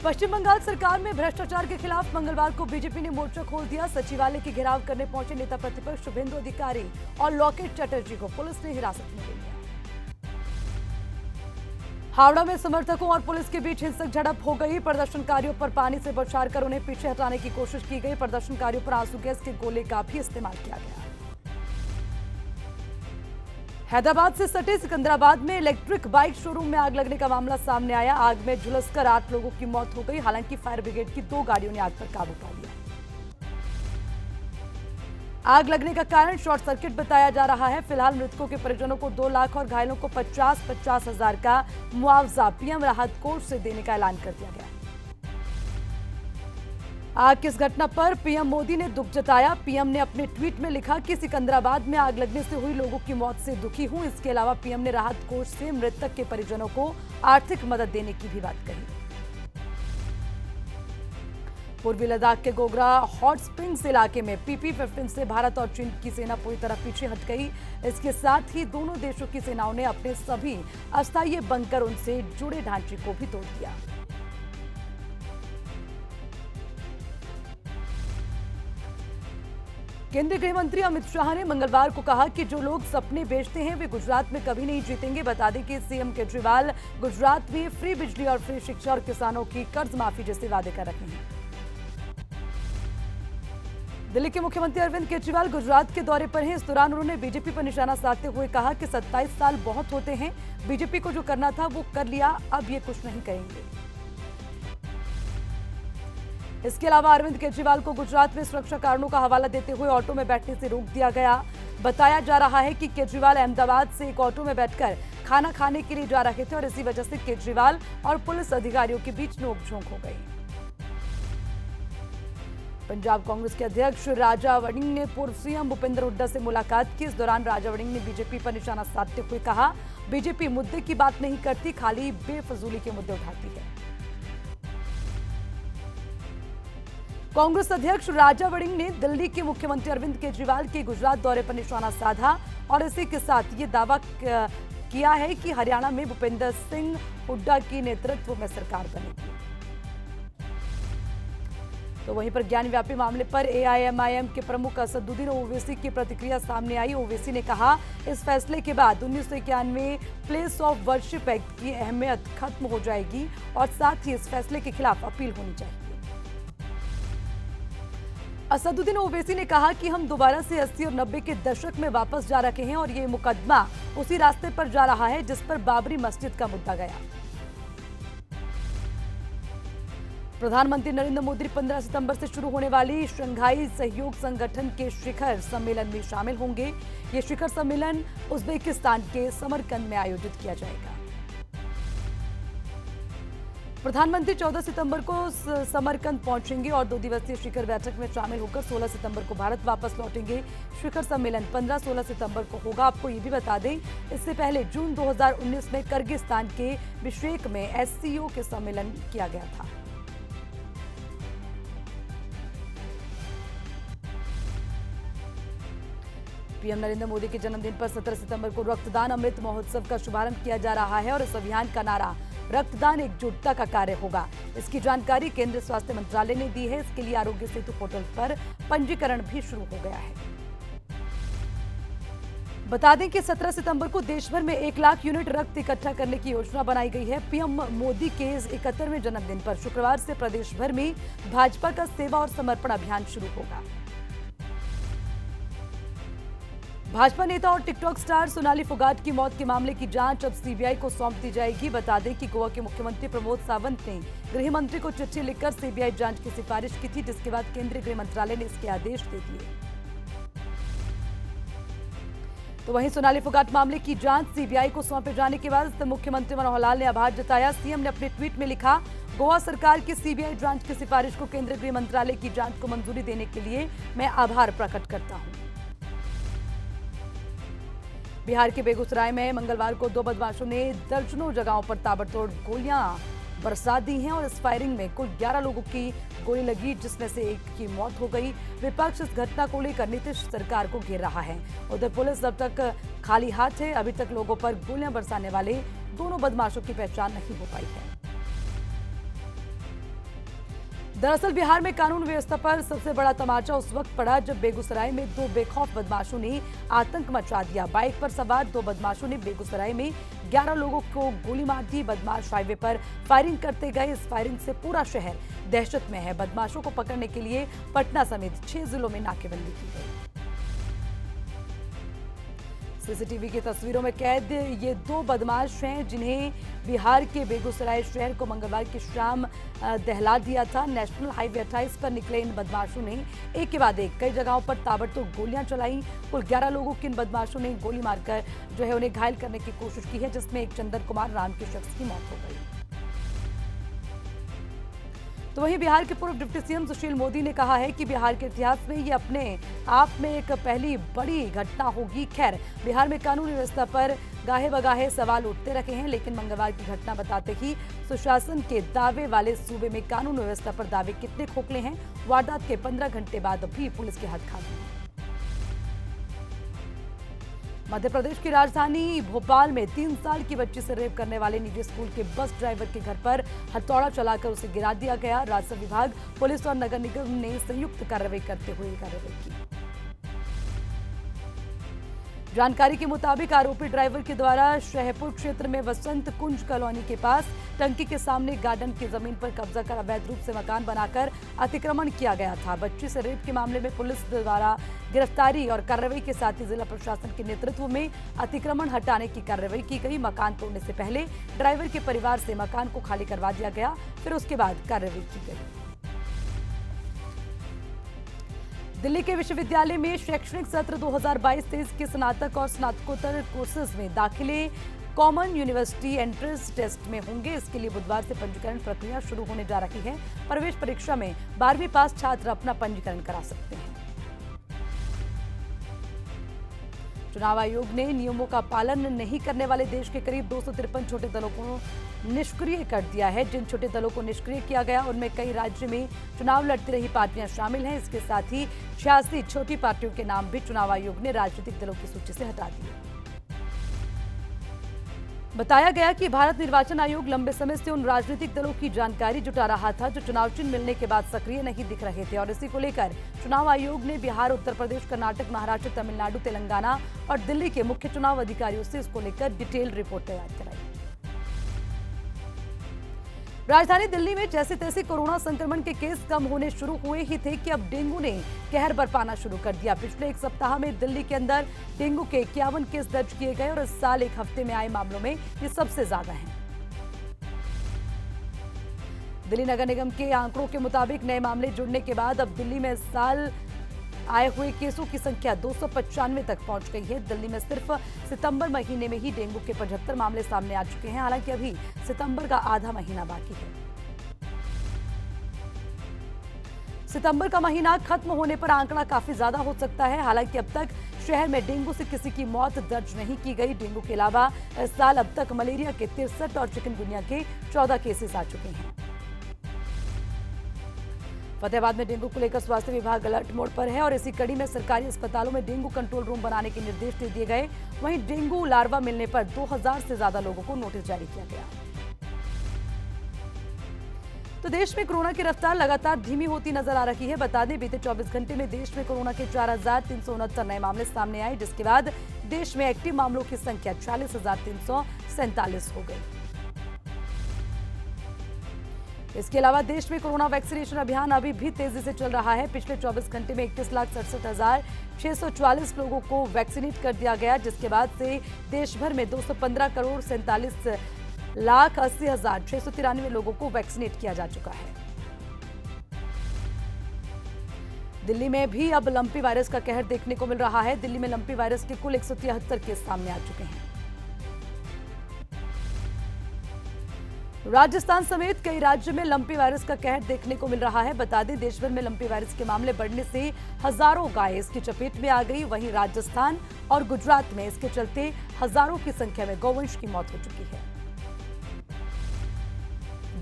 पश्चिम बंगाल सरकार में भ्रष्टाचार के खिलाफ मंगलवार को बीजेपी ने मोर्चा खोल दिया। सचिवालय की घेराव करने पहुंचे नेता प्रतिपक्ष शुभेंदु अधिकारी और लॉकेट चटर्जी को पुलिस ने हिरासत में ले लिया। हावड़ा में समर्थकों और पुलिस के बीच हिंसक झड़प हो गई। प्रदर्शनकारियों पर पानी से बौछार कर उन्हें पीछे हटाने की कोशिश की गई। प्रदर्शनकारियों पर आंसू गैस के गोले का भी इस्तेमाल किया गया। हैदराबाद से सटे सिकंदराबाद में इलेक्ट्रिक बाइक शोरूम में आग लगने का मामला सामने आया। आग में झुलसकर 8 लोगों की मौत हो गई। हालांकि फायर ब्रिगेड की 2 गाड़ियों ने आग पर काबू पा लिया। आग लगने का कारण शॉर्ट सर्किट बताया जा रहा है। फिलहाल मृतकों के परिजनों को 2 लाख और घायलों को 50-50 हजार का मुआवजा पीएम राहत कोष से देने का ऐलान कर दिया गया। आग की इस घटना पर पीएम मोदी ने दुख जताया। पीएम ने अपने ट्वीट में लिखा कि सिकंदराबाद में आग लगने से हुई लोगों की मौत से दुखी हूं। इसके अलावा पीएम ने राहत कोष से मृतक के परिजनों को आर्थिक मदद देने की भी बात कही। पूर्वी लद्दाख के गोगरा हॉट स्प्रिंग्स इलाके में PP-15 से भारत और चीन की सेना पूरी तरह पीछे हट गई। इसके साथ ही दोनों देशों की सेनाओं ने अपने सभी अस्थायी बंकर उनसे जुड़े ढांचे को भी तोड़ दिया। केंद्रीय गृह मंत्री अमित शाह ने मंगलवार को कहा कि जो लोग सपने बेचते हैं वे गुजरात में कभी नहीं जीतेंगे। बता दें कि सीएम केजरीवाल गुजरात में फ्री बिजली और फ्री शिक्षा और किसानों की कर्ज माफी जैसे वादे कर रहे हैं। दिल्ली के मुख्यमंत्री अरविंद केजरीवाल गुजरात के दौरे पर हैं। इस दौरान उन्होंने बीजेपी पर निशाना साधते हुए कहा कि 27 साल बहुत होते हैं। बीजेपी को जो करना था वो कर लिया, अब ये कुछ नहीं करेंगे। इसके अलावा अरविंद केजरीवाल को गुजरात में सुरक्षा कारणों का हवाला देते हुए ऑटो में बैठने से रोक दिया गया। बताया जा रहा है कि केजरीवाल अहमदाबाद से एक ऑटो में बैठकर खाना खाने के लिए जा रहे थे और इसी वजह से केजरीवाल और पुलिस अधिकारियों के बीच नोकझोंक हो गई। पंजाब कांग्रेस के अध्यक्ष राजा वड़िंग ने पूर्व सीएम भूपेंद्र हुड्डा से मुलाकात की। इस दौरान राजा वड़िंग ने बीजेपी पर निशाना साधते हुए कहा, बीजेपी मुद्दे की बात नहीं करती, खाली बेफजूली के मुद्दे उठाती है। कांग्रेस अध्यक्ष राजा वड़िंग ने दिल्ली के मुख्यमंत्री अरविंद केजरीवाल के गुजरात दौरे पर निशाना साधा और इसी के साथ ये दावा किया है कि हरियाणा में भूपेंद्र सिंह हुड्डा की नेतृत्व में सरकार बनेगी। तो वहीं पर ज्ञानव्यापी मामले पर AIMIM के प्रमुख असदुद्दीन ओवैसी की प्रतिक्रिया सामने आई। ओवैसी ने कहा, इस फैसले के बाद 1991 प्लेस ऑफ वर्शिप एक्ट की अहमियत खत्म हो जाएगी और साथ ही इस फैसले के खिलाफ अपील होनी चाहिए। असदुद्दीन ओवैसी ने कहा कि हम दोबारा से 80 और 90 के दशक में वापस जा रहे हैं और ये मुकदमा उसी रास्ते पर जा रहा है जिस पर बाबरी मस्जिद का मुद्दा गया। प्रधानमंत्री नरेंद्र मोदी 15 सितंबर से शुरू होने वाली शंघाई सहयोग संगठन के शिखर सम्मेलन में शामिल होंगे। ये शिखर सम्मेलन उज्बेकिस्तान के समरकंद में आयोजित किया जाएगा। प्रधानमंत्री 14 सितंबर को समरकंद पहुंचेंगे और 2 दिवसीय शिखर बैठक में शामिल होकर 16 सितंबर को भारत वापस लौटेंगे। शिखर सम्मेलन 15-16 सितंबर को होगा। आपको ये भी बता दें, इससे पहले जून 2019 में किर्गिस्तान के बिश्केक में SCO के सम्मेलन किया गया था। पीएम नरेंद्र मोदी के जन्मदिन पर 17 सितंबर को रक्तदान अमृत महोत्सव का शुभारंभ किया जा रहा है और इस अभियान का नारा रक्तदान एकजुटता का कार्य होगा। इसकी जानकारी केंद्रीय स्वास्थ्य मंत्रालय ने दी है। इसके लिए आरोग्य सेतु पोर्टल पर पंजीकरण भी शुरू हो गया है। बता दें कि 17 सितंबर को देश भर में 1 लाख यूनिट रक्त इकट्ठा करने की योजना बनाई गई है। पीएम मोदी के इस 71वें जन्मदिन पर शुक्रवार से प्रदेश भर में भाजपा का सेवा और समर्पण अभियान शुरू होगा। भाजपा नेता और टिकटॉक स्टार सोनाली फोगाट की मौत के मामले की जांच अब सीबीआई को सौंप दी जाएगी। बता दें कि गोवा के मुख्यमंत्री प्रमोद सावंत ने गृह मंत्री को चिट्ठी लिखकर सीबीआई जांच की सिफारिश की थी, जिसके बाद केंद्रीय गृह मंत्रालय ने इसके आदेश दे दिए। तो वहीं सोनाली फोगाट मामले की जांच सीबीआई को सौंपे जाने के बाद मुख्यमंत्री मनोहर लाल ने आभार जताया। सीएम ने अपने ट्वीट में लिखा, गोवा सरकार की सीबीआई जांच की सिफारिश को केंद्रीय गृह मंत्रालय की जांच को मंजूरी देने के लिए मैं आभार प्रकट करता हूं। बिहार के बेगूसराय में मंगलवार को 2 बदमाशों ने दर्जनों जगहों पर ताबड़तोड़ गोलियां बरसा दी हैं और इस फायरिंग में कुल 11 लोगों की गोली लगी, जिसमें से एक की मौत हो गई। विपक्ष इस घटना को लेकर नीतीश सरकार को घेर रहा है। उधर पुलिस अब तक खाली हाथ है। अभी तक लोगों पर गोलियां बरसाने वाले दोनों बदमाशों की पहचान नहीं हो पाई है। दरअसल बिहार में कानून व्यवस्था पर सबसे बड़ा तमाचा उस वक्त पड़ा जब बेगूसराय में दो बेखौफ बदमाशों ने आतंक मचा दिया। बाइक पर सवार दो बदमाशों ने बेगूसराय में 11 लोगों को गोली मार दी। बदमाश हाईवे पर फायरिंग करते गए। इस फायरिंग से पूरा शहर दहशत में है। बदमाशों को पकड़ने के लिए पटना समेत 6 जिलों में नाकेबंदी की गई। सीसीटीवी की तस्वीरों में कैद ये दो बदमाश हैं जिन्हें बिहार के बेगूसराय शहर को मंगलवार की शाम दहला दिया था। नेशनल हाईवे 28 पर निकले इन बदमाशों ने एक के बाद एक कई जगहों पर ताबड़तोड़ गोलियां चलाई। कुल 11 लोगों की इन बदमाशों ने गोली मारकर जो है उन्हें घायल करने की कोशिश की है, जिसमें एक चंदन कुमार नाम के शख्स की मौत हो गई। तो वहीं बिहार के पूर्व डिप्टी सीएम सुशील मोदी ने कहा है कि बिहार के इतिहास में ये अपने आप में एक पहली बड़ी घटना होगी। खैर, बिहार में कानून व्यवस्था पर गाहे बगाहे सवाल उठते रहे हैं, लेकिन मंगलवार की घटना बताते ही सुशासन के दावे वाले सूबे में कानून व्यवस्था पर दावे कितने खोखले हैं। वारदात के 15 घंटे बाद भी पुलिस के हाथ खाली है। मध्य प्रदेश की राजधानी भोपाल में 3 साल की बच्ची से रेप करने वाले निजी स्कूल के बस ड्राइवर के घर पर हथौड़ा चलाकर उसे गिरा दिया गया। राजस्व विभाग, पुलिस और नगर निगम ने संयुक्त कार्रवाई करते हुए कार्रवाई की। जानकारी के मुताबिक आरोपी ड्राइवर के द्वारा शहपुर क्षेत्र में वसंत कुंज कॉलोनी के पास टंकी के सामने गार्डन की जमीन पर कब्जा कर अवैध रूप से मकान बनाकर अतिक्रमण किया गया था। बच्ची से रेप के मामले में पुलिस द्वारा गिरफ्तारी और कार्रवाई के साथ ही जिला प्रशासन के नेतृत्व में अतिक्रमण हटाने की कार्रवाई की गई। मकान तोड़ने से पहले ड्राइवर के परिवार से मकान को खाली करवा दिया गया, फिर उसके बाद कार्रवाई की गई। दिल्ली के विश्वविद्यालय में शैक्षणिक सत्र 2022-23 के स्नातक और स्नातकोत्तर कोर्सेज में दाखिले कॉमन यूनिवर्सिटी एंट्रेंस टेस्ट में होंगे। इसके लिए बुधवार से पंजीकरण प्रक्रिया शुरू होने जा रही है। प्रवेश परीक्षा में 12वीं पास छात्र अपना पंजीकरण करा सकते हैं। चुनाव आयोग ने नियमों का पालन नहीं करने वाले देश के करीब 253 छोटे दलों को निष्क्रिय कर दिया है। जिन छोटे दलों को निष्क्रिय किया गया उनमें कई राज्य में चुनाव लड़ती रही पार्टियां शामिल हैं। इसके साथ ही 86 छोटी पार्टियों के नाम भी चुनाव आयोग ने राजनीतिक दलों की सूची से हटा दिए। बताया गया कि भारत निर्वाचन आयोग लंबे समय से उन राजनीतिक दलों की जानकारी जुटा रहा था जो चुनाव चिन्ह मिलने के बाद सक्रिय नहीं दिख रहे थे और इसी को लेकर चुनाव आयोग ने बिहार, उत्तर प्रदेश, कर्नाटक, महाराष्ट्र, तमिलनाडु, तेलंगाना और दिल्ली के मुख्य चुनाव अधिकारियों से इसको लेकर डिटेल रिपोर्ट तैयार कराई। राजधानी दिल्ली में जैसे तैसे कोरोना संक्रमण के केस कम होने शुरू हुए ही थे कि अब डेंगू ने कहर बरपाना शुरू कर दिया। पिछले एक सप्ताह में दिल्ली के अंदर डेंगू के 51 केस दर्ज किए गए और इस साल एक हफ्ते में आए मामलों में ये सबसे ज्यादा हैं। दिल्ली नगर निगम के आंकड़ों के मुताबिक नए मामले जुड़ने के बाद अब दिल्ली में इस साल आए हुए केसों की संख्या 295 तक पहुंच गई है। दिल्ली में सिर्फ सितंबर महीने में ही डेंगू के 75 मामले सामने आ चुके हैं। हालांकि अभी सितंबर का आधा महीना बाकी है। सितंबर का महीना खत्म होने पर आंकड़ा काफी ज्यादा हो सकता है। हालांकि अब तक शहर में डेंगू से किसी की मौत दर्ज नहीं की गई। डेंगू के अलावा इस साल अब तक मलेरिया के 63 और चिकनगुनिया के 14 केसेस आ चुके हैं। फतेहाबाद में डेंगू को लेकर स्वास्थ्य विभाग अलर्ट मोड पर है और इसी कड़ी में सरकारी अस्पतालों में डेंगू कंट्रोल रूम बनाने के निर्देश दे दिए गए। वहीं डेंगू लार्वा मिलने पर 2000 से ज्यादा लोगों को नोटिस जारी किया गया। तो देश में कोरोना की रफ्तार लगातार धीमी होती नजर आ रही है। बता दें, बीते 24 घंटे में देश में कोरोना के 4369 नए मामले सामने आए, जिसके बाद देश में एक्टिव मामलों की संख्या 44347 हो गई। इसके अलावा देश में कोरोना वैक्सीनेशन अभियान अभी भी तेजी से चल रहा है। पिछले 24 घंटे में 21,67,644 लोगों को वैक्सीनेट कर दिया गया, जिसके बाद से देश भर में 215,47,80,693 लोगों को वैक्सीनेट किया जा चुका है। दिल्ली में भी अब लंपी वायरस का कहर देखने को मिल रहा है। दिल्ली में लंपी वायरस के कुल 173 केस सामने आ चुके हैं। राजस्थान समेत कई राज्यों में लंपी वायरस का कहर देखने को मिल रहा है। बता दें, देश भर में लंपी वायरस के मामले बढ़ने से हजारों गायें इसकी चपेट में आ गई। वहीं राजस्थान और गुजरात में इसके चलते हजारों की संख्या में गौवंश की मौत हो चुकी है।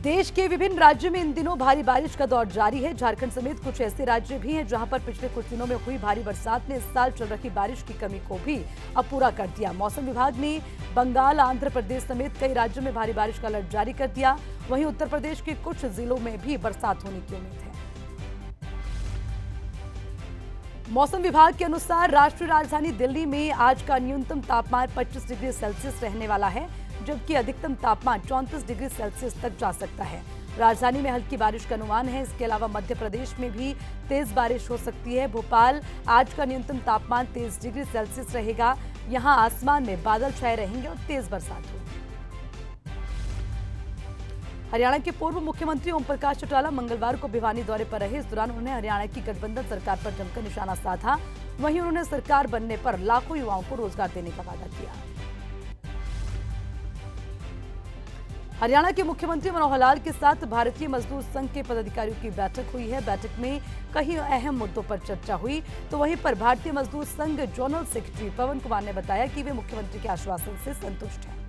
देश के विभिन्न राज्यों में इन दिनों भारी बारिश का दौर जारी है। झारखंड समेत कुछ ऐसे राज्य भी हैं जहां पर पिछले कुछ दिनों में हुई भारी बरसात ने इस साल चल रही बारिश की कमी को भी अब पूरा कर दिया। मौसम विभाग ने बंगाल, आंध्र प्रदेश समेत कई राज्यों में भारी बारिश का अलर्ट जारी कर दिया। वहीं उत्तर प्रदेश के कुछ जिलों में भी बरसात होने की उम्मीद है। मौसम विभाग के अनुसार राष्ट्रीय राजधानी दिल्ली में आज का न्यूनतम तापमान 25 डिग्री सेल्सियस रहने वाला है, जबकि अधिकतम तापमान 34 डिग्री सेल्सियस तक जा सकता है। राजधानी में हल्की बारिश का अनुमान है। इसके अलावा मध्य प्रदेश में भी तेज बारिश हो सकती है। भोपाल आज का न्यूनतम तापमान 23 डिग्री सेल्सियस रहेगा। यहां आसमान में बादल छाए रहेंगे और तेज बरसात होगी। हरियाणा के पूर्व मुख्यमंत्री ओम प्रकाश चौटाला मंगलवार को भिवानी दौरे पर रहे। इस दौरान उन्होंने हरियाणा की गठबंधन सरकार पर जमकर निशाना साधा। वहीं उन्होंने सरकार बनने पर लाखों युवाओं को रोजगार देने का वादा किया। हरियाणा के मुख्यमंत्री मनोहर लाल के साथ भारतीय मजदूर संघ के पदाधिकारियों की बैठक हुई है। बैठक में कई अहम मुद्दों पर चर्चा हुई। तो वहीं पर भारतीय मजदूर संघ जोनल सेक्रेटरी पवन कुमार ने बताया कि वे मुख्यमंत्री के आश्वासन से संतुष्ट हैं।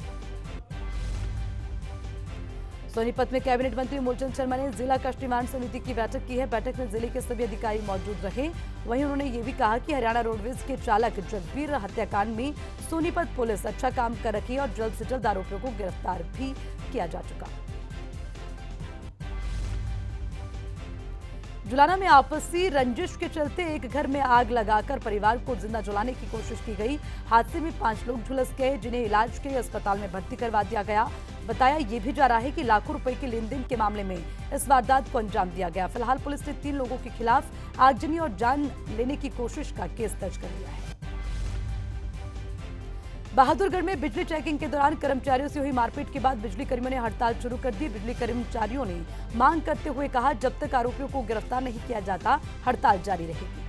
सोनीपत में कैबिनेट मंत्री मूलचंद शर्मा ने जिला कष्ट निवारण समिति की बैठक की है। बैठक में जिले के सभी अधिकारी मौजूद रहे। वहीं उन्होंने ये भी कहा कि हरियाणा रोडवेज के चालक जगबीर हत्याकांड में सोनीपत पुलिस अच्छा काम कर रही है और जल्द से जल्द आरोपियों को गिरफ्तार भी किया जा चुका। जुलाना में आपसी रंजिश के चलते एक घर में आग लगाकर परिवार को जिंदा जलाने की कोशिश की गई। हादसे में 5 लोग झुलस गए, जिन्हें इलाज के लिए अस्पताल में भर्ती करवा दिया गया। बताया ये भी जा रहा है कि लाखों रुपए के लेन देन के मामले में इस वारदात को अंजाम दिया गया। फिलहाल पुलिस ने 3 लोगों के खिलाफ आगजनी और जान लेने की कोशिश का केस दर्ज कर लिया है। बहादुरगढ़ में बिजली चेकिंग के दौरान कर्मचारियों से हुई मारपीट के बाद बिजली कर्मियों ने हड़ताल शुरू कर दी। बिजली कर्मचारियों ने मांग करते हुए कहा, जब तक आरोपियों को गिरफ्तार नहीं किया जाता हड़ताल जारी रहेगी।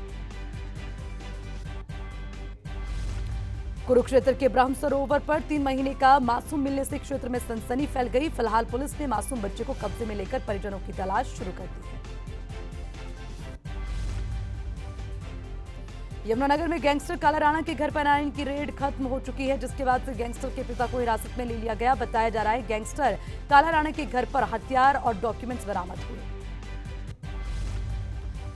कुरुक्षेत्र के ब्रह्म सरोवर पर 3 महीने का मासूम मिलने से क्षेत्र में सनसनी फैल गई। फिलहाल पुलिस ने मासूम बच्चे को कब्जे में लेकर परिजनों की तलाश शुरू कर दी है। यमुनानगर में गैंगस्टर काला राणा के घर पर आयरन की रेड खत्म हो चुकी है, जिसके बाद से गैंगस्टर के पिता को हिरासत में ले लिया गया। बताया जा रहा है गैंगस्टर काला राणा के घर पर हथियार और डॉक्यूमेंट्स बरामद हुए।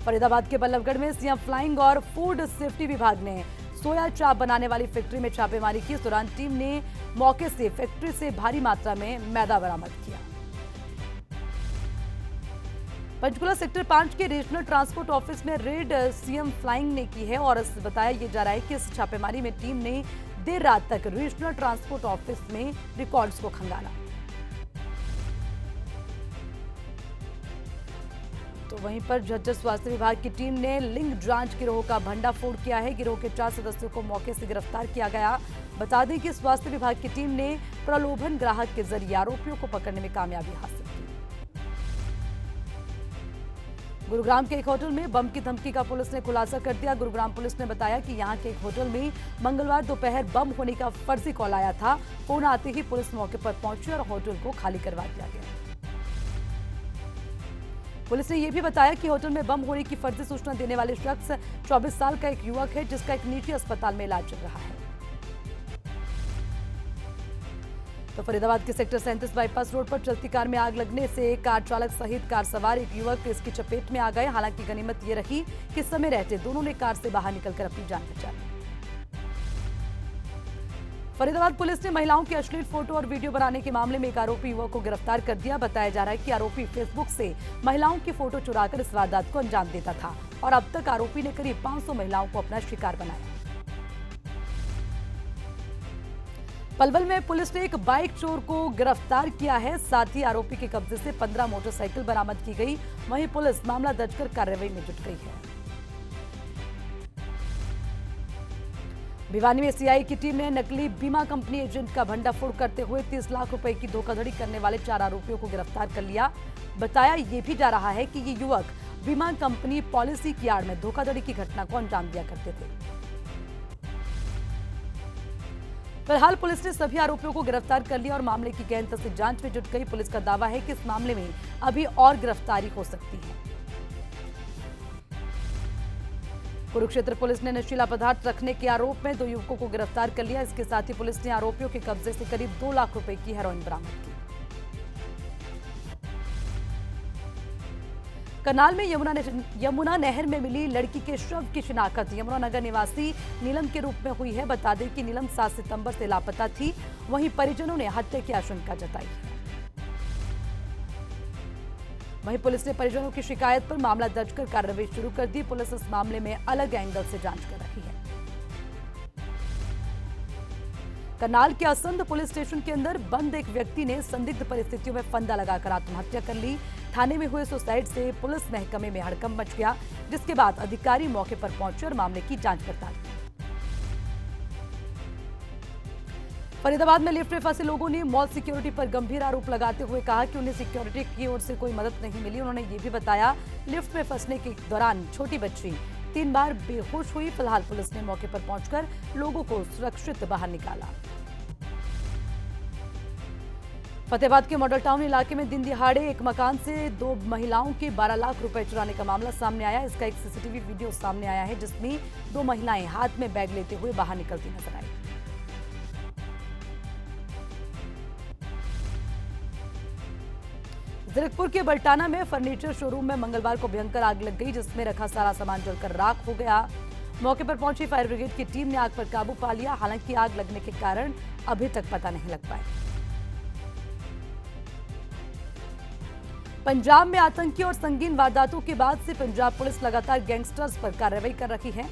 फरीदाबाद के बल्लभगढ़ में सीएम फ्लाइंग और फूड सेफ्टी विभाग ने सोया चाप बनाने वाली फैक्ट्री में छापेमारी की। इस दौरान टीम ने मौके से फैक्ट्री से भारी मात्रा में मैदा बरामद किया। पंचकुला सेक्टर 5 के रीजनल ट्रांसपोर्ट ऑफिस में रेड सीएम फ्लाइंग ने की है और बताया यह जा रहा है कि इस छापेमारी में टीम ने देर रात तक रीजनल ट्रांसपोर्ट ऑफिस में रिकॉर्ड्स को खंगाला। तो वहीं पर झज्जर स्वास्थ्य विभाग की टीम ने लिंग जांच गिरोह का भंडाफोड़ किया है। गिरोह के 4 सदस्यों को मौके से गिरफ्तार किया गया। बता दें कि स्वास्थ्य विभाग की टीम ने प्रलोभन ग्राहक के जरिए आरोपियों को पकड़ने में कामयाबी हासिल की। गुरुग्राम के एक होटल में बम की धमकी का पुलिस ने खुलासा कर दिया। गुरुग्राम पुलिस ने बताया कि यहां के एक होटल में मंगलवार दोपहर बम होने का फर्जी कॉल आया था। फोन आते ही पुलिस मौके पर पहुंची और होटल को खाली करवा दिया गया। पुलिस ने यह भी बताया कि होटल में बम होने की फर्जी सूचना देने वाले शख्स 24 साल का एक युवक है, जिसका एक निजी अस्पताल में इलाज चल रहा है। तो फरीदाबाद के सेक्टर 37 बाईपास रोड पर चलती कार में आग लगने से कार चालक सहित कार सवार एक युवक इसकी चपेट में आ गए। हालांकि गनीमत ये रही कि समय रहते दोनों ने कार से बाहर निकलकर अपनी जान बचा ली। फरीदाबाद पुलिस ने महिलाओं की अश्लील फोटो और वीडियो बनाने के मामले में एक आरोपी युवक को गिरफ्तार कर दिया। बताया जा रहा है कि आरोपी फेसबुक से महिलाओं की फोटो चुराकर इस वारदात को अंजाम देता था और अब तक आरोपी ने करीब 500 महिलाओं को अपना शिकार बनाया। पलवल में पुलिस ने एक बाइक चोर को गिरफ्तार किया है। साथ ही आरोपी के कब्जे से 15 मोटरसाइकिल बरामद की गई। वहीं पुलिस मामला दर्ज कर कार्रवाई में जुट गई है। भिवानी में सीआई की टीम ने नकली बीमा कंपनी एजेंट का भंडाफोड़ करते हुए 30 लाख रुपए की धोखाधड़ी करने वाले 4 आरोपियों को गिरफ्तार कर लिया। बताया ये भी जा रहा है कि ये युवक बीमा कंपनी पॉलिसी की आड़ में धोखाधड़ी की घटना को अंजाम दिया करते थे। फिलहाल पुलिस ने सभी आरोपियों को गिरफ्तार कर लिया और मामले की गहन से जांच में जुट गई। पुलिस का दावा है कि इस मामले में अभी और गिरफ्तारी हो सकती है। कुरुक्षेत्र पुलिस ने नशीला पदार्थ रखने के आरोप में 2 युवकों को गिरफ्तार कर लिया। इसके साथ ही पुलिस ने आरोपियों के कब्जे से करीब 2 लाख रुपए की हेरोइन बरामद की। करनाल में यमुना नहर में मिली लड़की के शव की शिनाख्त यमुनानगर निवासी नीलम के रूप में हुई है। बता दें कि नीलम 7 सितंबर से लापता थी। वहीं परिजनों ने हत्या की आशंका जताई है। वहीं पुलिस ने परिजनों की शिकायत पर मामला दर्ज कर कार्रवाई शुरू कर दी। पुलिस इस मामले में अलग एंगल से जांच कर रही है। करनाल के असंध पुलिस स्टेशन के अंदर बंद एक व्यक्ति ने संदिग्ध परिस्थितियों में फंदा लगाकर आत्महत्या कर ली। थाने में हुए सुसाइड से पुलिस महकमे में हड़कंप मच गया, जिसके बाद अधिकारी मौके पर पहुंचे और मामले की जांच पड़ताल की। फरीदाबाद में लिफ्ट में फंसे लोगों ने मॉल सिक्योरिटी पर गंभीर आरोप लगाते हुए कहा कि उन्हें सिक्योरिटी की ओर से कोई मदद नहीं मिली। उन्होंने ये भी बताया, लिफ्ट में फंसने के दौरान छोटी बच्ची 3 बार बेहोश हुई। फिलहाल पुलिस ने मौके पर पहुंचकर लोगों को सुरक्षित बाहर निकाला। फतेहाबाद के मॉडल टाउन इलाके में दिन दिहाड़े एक मकान से 2 महिलाओं के 12 लाख रुपए चुराने का मामला सामने आया। इसका एक सीसीटीवी वीडियो सामने आया है, जिसमें 2 महिलाएं हाथ में बैग लेते हुए बाहर निकलती नजर आई। जीरकपुर के बल्टाना में फर्नीचर शोरूम में मंगलवार को भयंकर आग लग गई, जिसमें रखा सारा सामान जलकर राख हो गया। मौके पर पहुंची फायर ब्रिगेड की टीम ने आग पर काबू पा लिया। हालांकि आग लगने के कारण अभी तक पता नहीं लग पाए। पंजाब में आतंकी और संगीन वारदातों के बाद से पंजाब पुलिस लगातार गैंगस्टर्स पर कार्रवाई कर रही है।